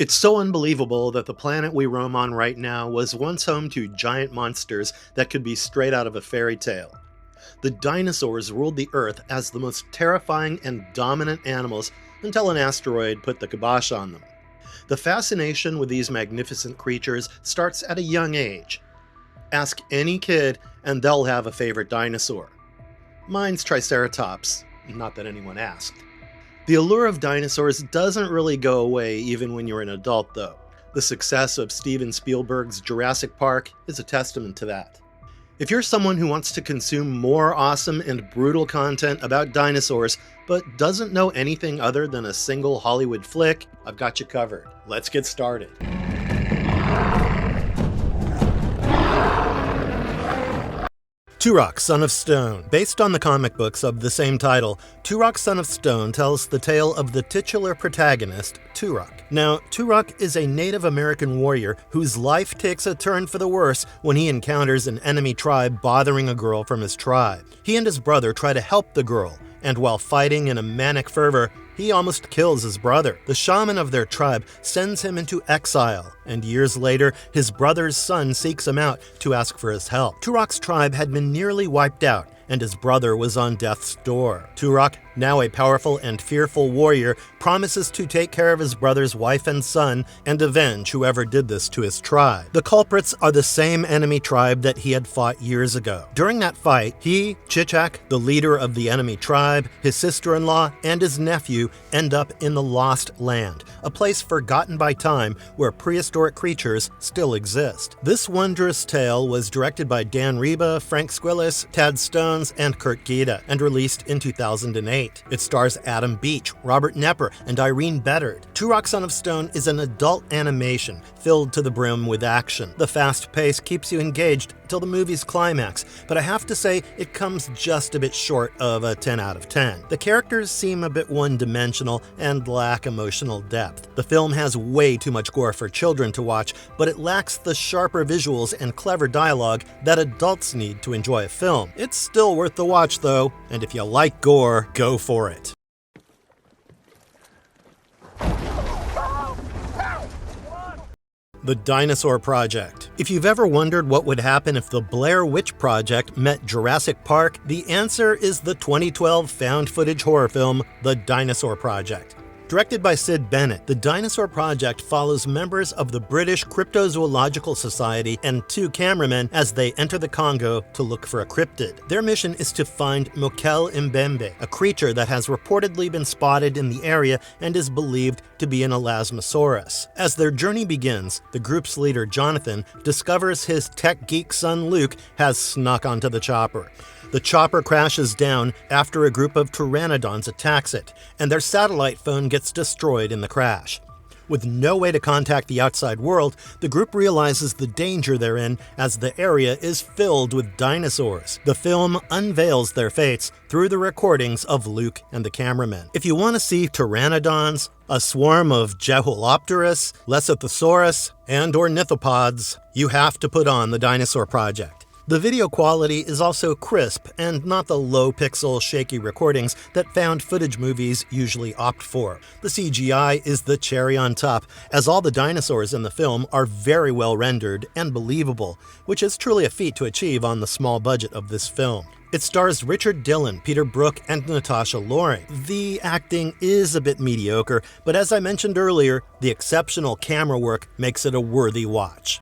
It's so unbelievable that the planet we roam on right now was once home to giant monsters that could be straight out of a fairy tale. The dinosaurs ruled the Earth as the most terrifying and dominant animals until an asteroid put the kibosh on them. The fascination with these magnificent creatures starts at a young age. Ask any kid and they'll have a favorite dinosaur. Mine's Triceratops, not that anyone asked. The allure of dinosaurs doesn't really go away even when you're an adult, though. The success of Steven Spielberg's Jurassic Park is a testament to that. If you're someone who wants to consume more awesome and brutal content about dinosaurs, but doesn't know anything other than a single Hollywood flick, I've got you covered. Let's get started. Turok, Son of Stone. Based on the comic books of the same title, Turok, Son of Stone tells the tale of the titular protagonist, Turok. Now, Turok is a Native American warrior whose life takes a turn for the worse when he encounters an enemy tribe bothering a girl from his tribe. He and his brother try to help the girl, and while fighting in a manic fervor, he almost kills his brother. The shaman of their tribe sends him into exile, and years later, his brother's son seeks him out to ask for his help. Turok's tribe had been nearly wiped out, and his brother was on death's door. Turok, now a powerful and fearful warrior, promises to take care of his brother's wife and son and avenge whoever did this to his tribe. The culprits are the same enemy tribe that he had fought years ago. During that fight, he, Chichak, the leader of the enemy tribe, his sister-in-law, and his nephew end up in the Lost Land, a place forgotten by time where prehistoric creatures still exist. This wondrous tale was directed by Dan Reba, Frank Squillis, Tad Stones, and Kurt Gita, and released in 2008. It stars Adam Beach, Robert Nepper, and Irene Beddard. Turok, Son of Stone is an adult animation filled to the brim with action. The fast pace keeps you engaged till the movie's climax, but I have to say it comes just a bit short of a 10 out of 10. The characters seem a bit one-dimensional and lack emotional depth. The film has way too much gore for children to watch, but it lacks the sharper visuals and clever dialogue that adults need to enjoy a film. It's still worth the watch though, and if you like gore, go for it. The Dinosaur Project. If you've ever wondered what would happen if the Blair Witch Project met Jurassic Park, the answer is the 2012 found footage horror film, The Dinosaur Project. Directed by Sid Bennett, The Dinosaur Project follows members of the British Cryptozoological Society and two cameramen as they enter the Congo to look for a cryptid. Their mission is to find Mokel Mbembe, a creature that has reportedly been spotted in the area and is believed to be an Elasmosaurus. As their journey begins, the group's leader, Jonathan, discovers his tech geek son Luke has snuck onto the chopper. The chopper crashes down after a group of pteranodons attacks it, and their satellite phone gets destroyed in the crash. With no way to contact the outside world, the group realizes the danger they're in as the area is filled with dinosaurs. The film unveils their fates through the recordings of Luke and the cameramen. If you want to see pteranodons, a swarm of Jeholopterus, Lesothosaurus, and ornithopods, you have to put on The Dinosaur Project. The video quality is also crisp and not the low-pixel, shaky recordings that found footage movies usually opt for. The CGI is the cherry on top, as all the dinosaurs in the film are very well rendered and believable, which is truly a feat to achieve on the small budget of this film. It stars Richard Dillon, Peter Brook, and Natasha Loring. The acting is a bit mediocre, but as I mentioned earlier, the exceptional camera work makes it a worthy watch.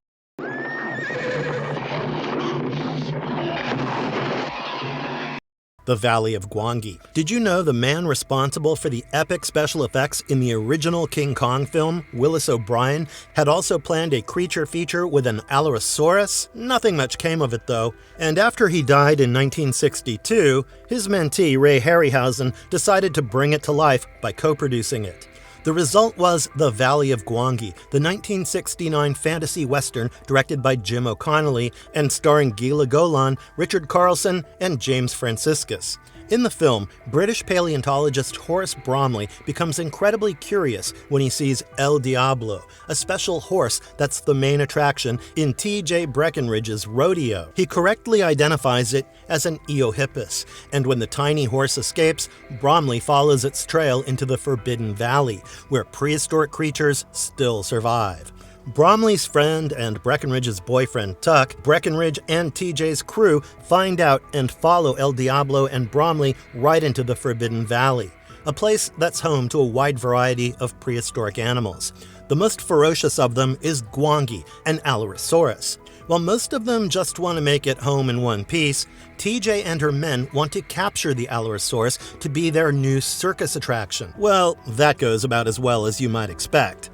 The Valley of Gwangi. Did you know the man responsible for the epic special effects in the original King Kong film, Willis O'Brien, had also planned a creature feature with an Allosaurus? Nothing much came of it though, and after he died in 1962, his mentee Ray Harryhausen decided to bring it to life by co-producing it. The result was The Valley of Gwangi, the 1969 fantasy western directed by Jim O'Connelly and starring Gila Golan, Richard Carlson, and James Franciscus. In the film, British paleontologist Horace Bromley becomes incredibly curious when he sees El Diablo, a special horse that's the main attraction in T.J. Breckenridge's rodeo. He correctly identifies it as an Eohippus, and when the tiny horse escapes, Bromley follows its trail into the Forbidden Valley, where prehistoric creatures still survive. Bromley's friend and Breckenridge's boyfriend Tuck, Breckenridge and TJ's crew find out and follow El Diablo and Bromley right into the Forbidden Valley, a place that's home to a wide variety of prehistoric animals. The most ferocious of them is Gwangi, an Allosaurus. While most of them just want to make it home in one piece, TJ and her men want to capture the Allosaurus to be their new circus attraction. Well, that goes about as well as you might expect.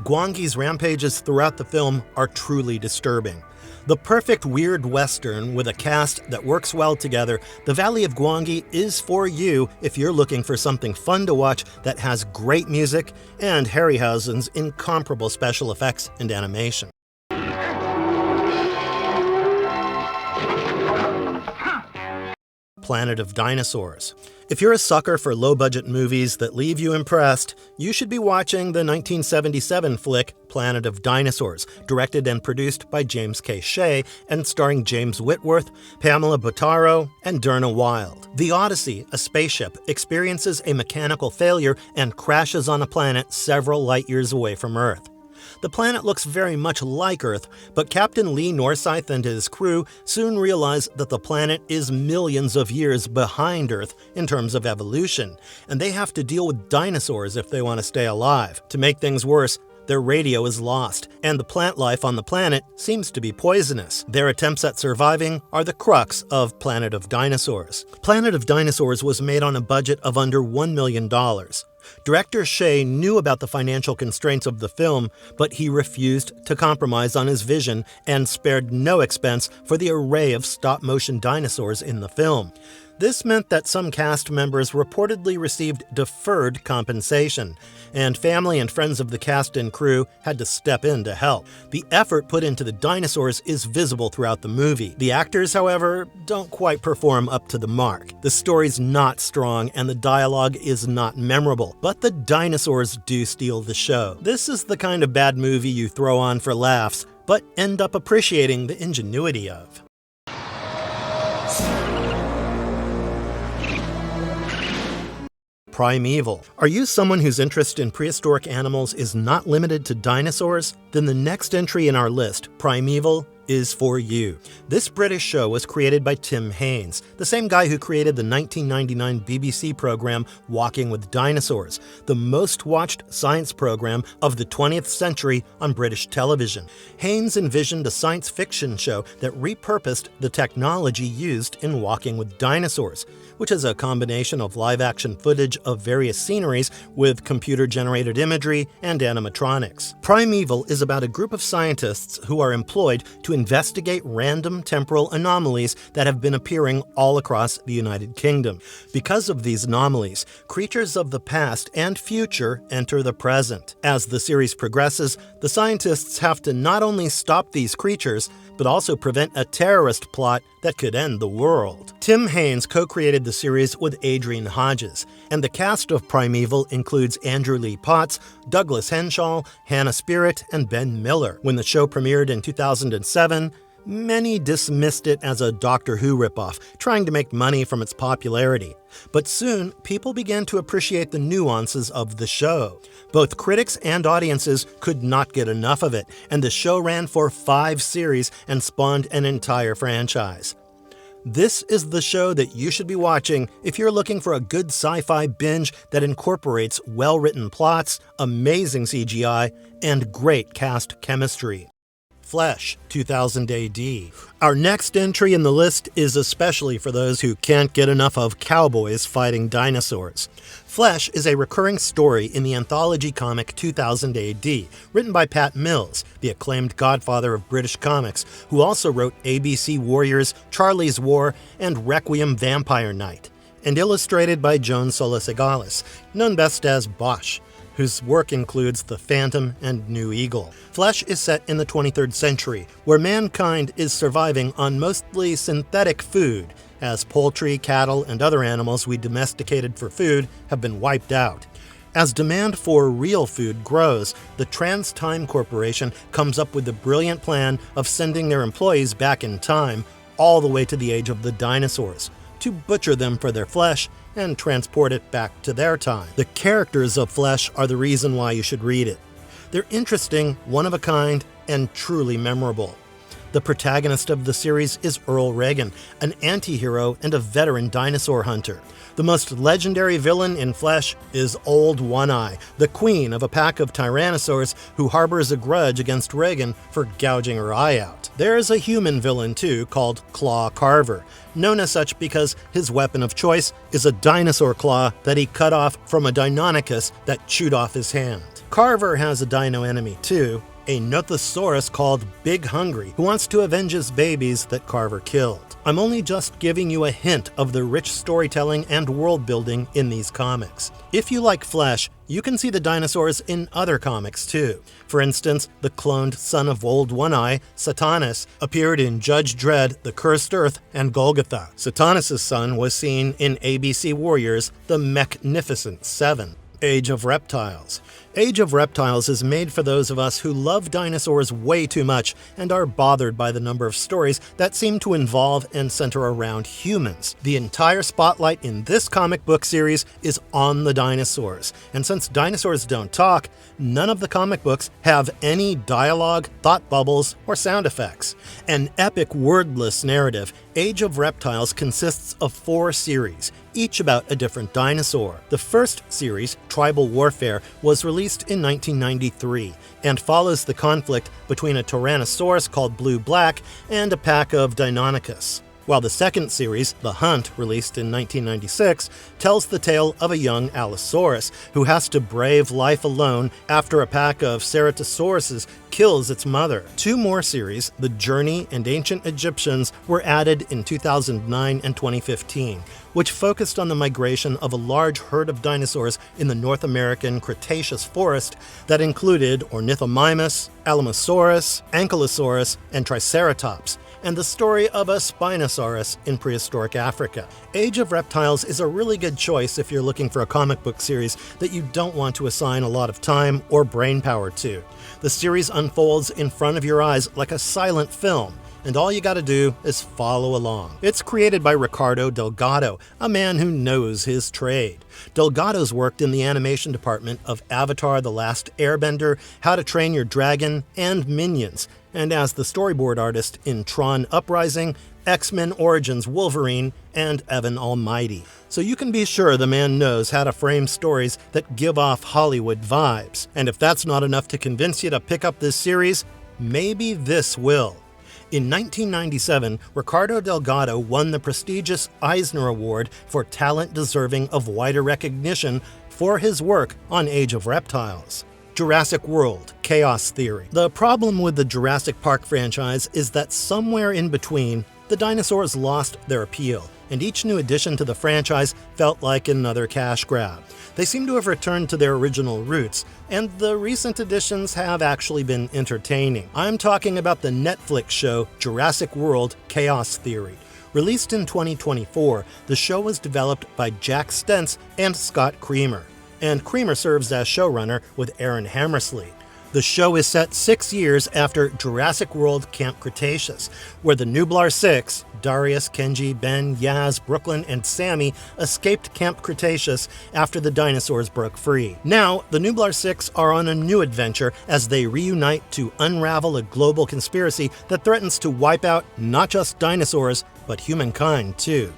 Gwangi's rampages throughout the film are truly disturbing. The perfect weird western with a cast that works well together, The Valley of Gwangi is for you if you're looking for something fun to watch that has great music and Harryhausen's incomparable special effects and animation. Planet of Dinosaurs. If you're a sucker for low-budget movies that leave you impressed, you should be watching the 1977 flick Planet of Dinosaurs, directed and produced by James K. Shea and starring James Whitworth, Pamela Bottaro, and Derna Wild. The Odyssey, a spaceship, experiences a mechanical failure and crashes on a planet several light years away from Earth. The planet looks very much like Earth, but Captain Lee Norsythe and his crew soon realize that the planet is millions of years behind Earth in terms of evolution, and they have to deal with dinosaurs if they want to stay alive. To make things worse, their radio is lost, and the plant life on the planet seems to be poisonous. Their attempts at surviving are the crux of Planet of Dinosaurs. Planet of Dinosaurs was made on a budget of under $1 million. Director Shea knew about the financial constraints of the film, but he refused to compromise on his vision and spared no expense for the array of stop-motion dinosaurs in the film. This meant that some cast members reportedly received deferred compensation, and family and friends of the cast and crew had to step in to help. The effort put into the dinosaurs is visible throughout the movie. The actors, however, don't quite perform up to the mark. The story's not strong and the dialogue is not memorable, but the dinosaurs do steal the show. This is the kind of bad movie you throw on for laughs, but end up appreciating the ingenuity of. Primeval. Are you someone whose interest in prehistoric animals is not limited to dinosaurs? Then the next entry in our list, Primeval, is for you. This British show was created by Tim Haynes, the same guy who created the 1999 BBC program Walking with Dinosaurs, the most watched science program of the 20th century on British television. Haynes envisioned a science fiction show that repurposed the technology used in Walking with Dinosaurs, which is a combination of live-action footage of various sceneries with computer-generated imagery and animatronics. Primeval is about a group of scientists who are employed to investigate random temporal anomalies that have been appearing all across the United Kingdom. Because of these anomalies, creatures of the past and future enter the present. As the series progresses, the scientists have to not only stop these creatures, but also prevent a terrorist plot that could end the world. Tim Haynes co-created the series with Adrian Hodges, and the cast of Primeval includes Andrew Lee Potts, Douglas Henshaw, Hannah Spirit, and Ben Miller. When the show premiered in 2007, many dismissed it as a Doctor Who ripoff, trying to make money from its popularity. But soon, people began to appreciate the nuances of the show. Both critics and audiences could not get enough of it, and the show ran for 5 series and spawned an entire franchise. This is the show that you should be watching if you're looking for a good sci-fi binge that incorporates well-written plots, amazing CGI, and great cast chemistry. Flesh, 2000 AD. Our next entry in the list is especially for those who can't get enough of cowboys fighting dinosaurs. Flesh is a recurring story in the anthology comic 2000 AD, written by Pat Mills, the acclaimed godfather of British comics, who also wrote ABC Warriors, Charlie's War, and Requiem Vampire Knight, and illustrated by Joan Solis-Segales, known best as Bosch, whose work includes The Phantom and New Eagle. Flesh is set in the 23rd century, where mankind is surviving on mostly synthetic food, as poultry, cattle, and other animals we domesticated for food have been wiped out. As demand for real food grows, the TransTime Corporation comes up with the brilliant plan of sending their employees back in time, all the way to the age of the dinosaurs, to butcher them for their flesh and transport it back to their time. The characters of Flesh are the reason why you should read it. They're interesting, one-of-a-kind, and truly memorable. The protagonist of the series is Earl Reagan, an anti-hero and a veteran dinosaur hunter. The most legendary villain in Flesh is Old One-Eye, the queen of a pack of tyrannosaurs who harbors a grudge against Reagan for gouging her eye out. There's a human villain too, called Claw Carver, known as such because his weapon of choice is a dinosaur claw that he cut off from a Deinonychus that chewed off his hand. Carver has a dino enemy too, a Nothosaurus called Big Hungry, who wants to avenge his babies that Carver killed. I'm only just giving you a hint of the rich storytelling and world building in these comics. If you like Flesh, you can see the dinosaurs in other comics too. For instance, the cloned son of Old One-Eye, Satanus, appeared in Judge Dredd, The Cursed Earth, and Golgotha. Satanus' son was seen in ABC Warriors, The Mechnificent Seven. Age of Reptiles. Age of Reptiles is made for those of us who love dinosaurs way too much and are bothered by the number of stories that seem to involve and center around humans. The entire spotlight in this comic book series is on the dinosaurs, and since dinosaurs don't talk, none of the comic books have any dialogue, thought bubbles, or sound effects. An epic wordless narrative, Age of Reptiles consists of 4 series, each about a different dinosaur. The first series, Tribal Warfare, was released in 1993 and follows the conflict between a Tyrannosaurus called Blue Black and a pack of Deinonychus. While the second series, The Hunt, released in 1996, tells the tale of a young Allosaurus who has to brave life alone after a pack of Ceratosauruses kills its mother. 2 more series, The Journey and Ancient Egyptians, were added in 2009 and 2015, which focused on the migration of a large herd of dinosaurs in the North American Cretaceous forest that included Ornithomimus, Alamosaurus, Ankylosaurus, and Triceratops, and the story of a Spinosaurus in prehistoric Africa. Age of Reptiles is a really good choice if you're looking for a comic book series that you don't want to assign a lot of time or brainpower to. The series unfolds in front of your eyes like a silent film, and all you gotta do is follow along. It's created by Ricardo Delgado, a man who knows his trade. Delgado's worked in the animation department of Avatar: The Last Airbender, How to Train Your Dragon, and Minions, and as the storyboard artist in Tron Uprising, X-Men Origins Wolverine, and Evan Almighty. So you can be sure the man knows how to frame stories that give off Hollywood vibes. And if that's not enough to convince you to pick up this series, maybe this will. In 1997, Ricardo Delgado won the prestigious Eisner Award for talent deserving of wider recognition for his work on Age of Reptiles. Jurassic World: Chaos Theory. The problem with the Jurassic Park franchise is that somewhere in between, the dinosaurs lost their appeal, and each new addition to the franchise felt like another cash grab. They seem to have returned to their original roots, and the recent additions have actually been entertaining. I'm talking about the Netflix show Jurassic World: Chaos Theory. Released in 2024, the show was developed by Jack Stentz and Scott Creamer, and Creamer serves as showrunner with Aaron Hammersley. The show is set 6 years after Jurassic World Camp Cretaceous, where the Nublar 6, Darius, Kenji, Ben, Yaz, Brooklyn, and Sammy escaped Camp Cretaceous after the dinosaurs broke free. Now, the Nublar 6 are on a new adventure as they reunite to unravel a global conspiracy that threatens to wipe out not just dinosaurs, but humankind too.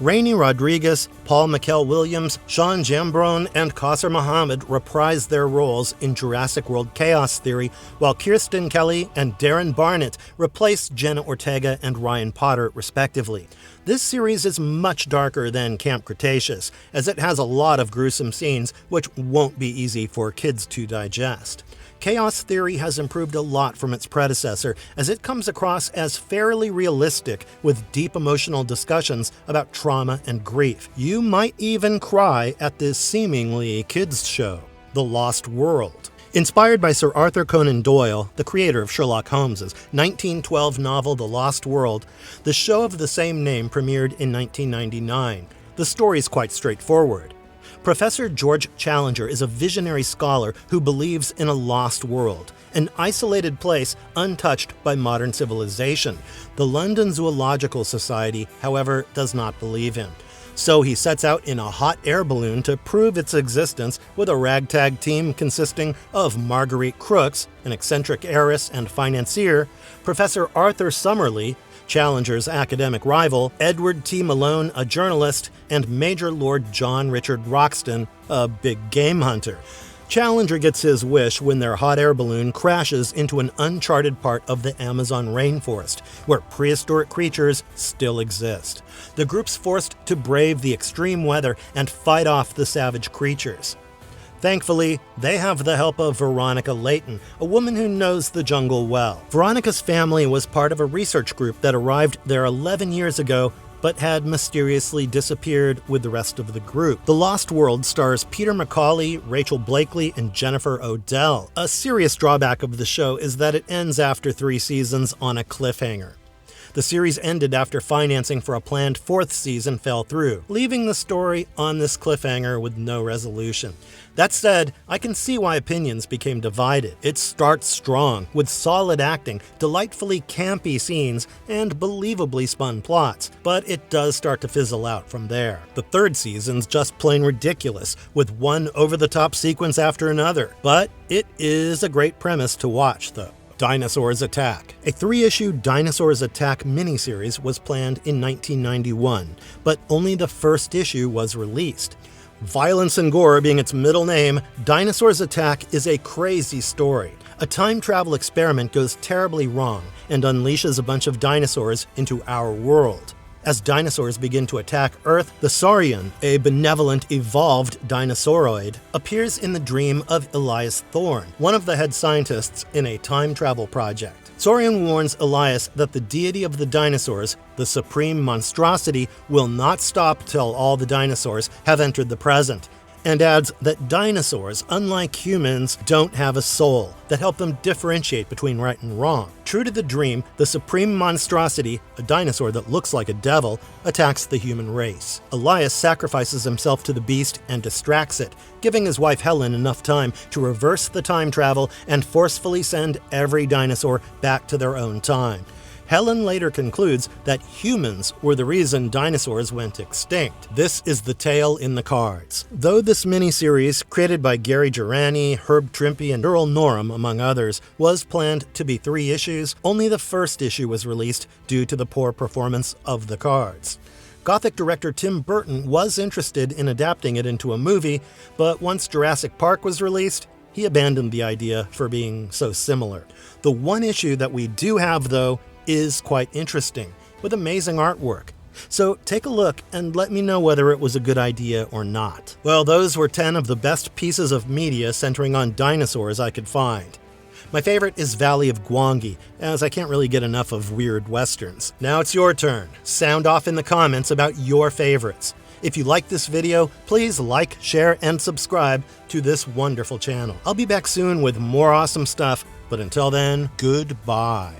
Rainey Rodriguez, Paul McKell-Williams, Sean Jambron, and Qasser Muhammad reprise their roles in Jurassic World: Chaos Theory, while Kirsten Kelly and Darren Barnett replace Jenna Ortega and Ryan Potter, respectively. This series is much darker than Camp Cretaceous, as it has a lot of gruesome scenes which won't be easy for kids to digest. Chaos Theory has improved a lot from its predecessor, as it comes across as fairly realistic with deep emotional discussions about trauma and grief. You might even cry at this seemingly kids' show. The Lost World. Inspired by Sir Arthur Conan Doyle, the creator of Sherlock Holmes' 1912 novel The Lost World, the show of the same name premiered in 1999. The story is quite straightforward. Professor George Challenger is a visionary scholar who believes in a lost world, an isolated place untouched by modern civilization. The London Zoological Society, however, does not believe him. So he sets out in a hot air balloon to prove its existence with a ragtag team consisting of Marguerite Crooks, an eccentric heiress and financier, Professor Arthur Summerlee, Challenger's academic rival, Edward T. Malone, a journalist, and Major Lord John Richard Roxton, a big game hunter. Challenger gets his wish when their hot air balloon crashes into an uncharted part of the Amazon rainforest, where prehistoric creatures still exist. The group's forced to brave the extreme weather and fight off the savage creatures. Thankfully, they have the help of Veronica Layton, a woman who knows the jungle well. Veronica's family was part of a research group that arrived there 11 years ago but had mysteriously disappeared with the rest of the group. The Lost World stars Peter McCauley, Rachel Blakely, and Jennifer Odell. A serious drawback of the show is that it ends after 3 seasons on a cliffhanger. The series ended after financing for a planned 4th season fell through, leaving the story on this cliffhanger with no resolution. That said, I can see why opinions became divided. It starts strong, with solid acting, delightfully campy scenes, and believably spun plots, but it does start to fizzle out from there. The 3rd season's just plain ridiculous, with one over-the-top sequence after another, but it is a great premise to watch, though. Dinosaurs Attack. A 3-issue Dinosaurs Attack miniseries was planned in 1991, but only the first issue was released. Violence and gore being its middle name, Dinosaurs Attack is a crazy story. A time travel experiment goes terribly wrong and unleashes a bunch of dinosaurs into our world. As dinosaurs begin to attack Earth, the Saurian, a benevolent evolved dinosauroid, appears in the dream of Elias Thorne, one of the head scientists in a time travel project. Saurian warns Elias that the deity of the dinosaurs, the supreme monstrosity, will not stop till all the dinosaurs have entered the present, and adds that dinosaurs, unlike humans, don't have a soul that help them differentiate between right and wrong. True to the dream, the supreme monstrosity, a dinosaur that looks like a devil, attacks the human race. Elias sacrifices himself to the beast and distracts it, giving his wife Helen enough time to reverse the time travel and forcefully send every dinosaur back to their own time. Helen later concludes that humans were the reason dinosaurs went extinct. This is the tale in the cards. Though this miniseries, created by Gary Girani, Herb Trimpe, and Earl Norem, among others, was planned to be 3 issues, only the first issue was released due to the poor performance of the cards. Gothic director Tim Burton was interested in adapting it into a movie, but once Jurassic Park was released, he abandoned the idea for being so similar. The one issue that we do have, though, is quite interesting, with amazing artwork. So take a look and let me know whether it was a good idea or not. Well, those were 10 of the best pieces of media centering on dinosaurs I could find. My favorite is Valley of Gwangi, as I can't really get enough of weird westerns. Now it's your turn. Sound off in the comments about your favorites. If you like this video, please like, share, and subscribe to this wonderful channel. I'll be back soon with more awesome stuff, but until then, goodbye.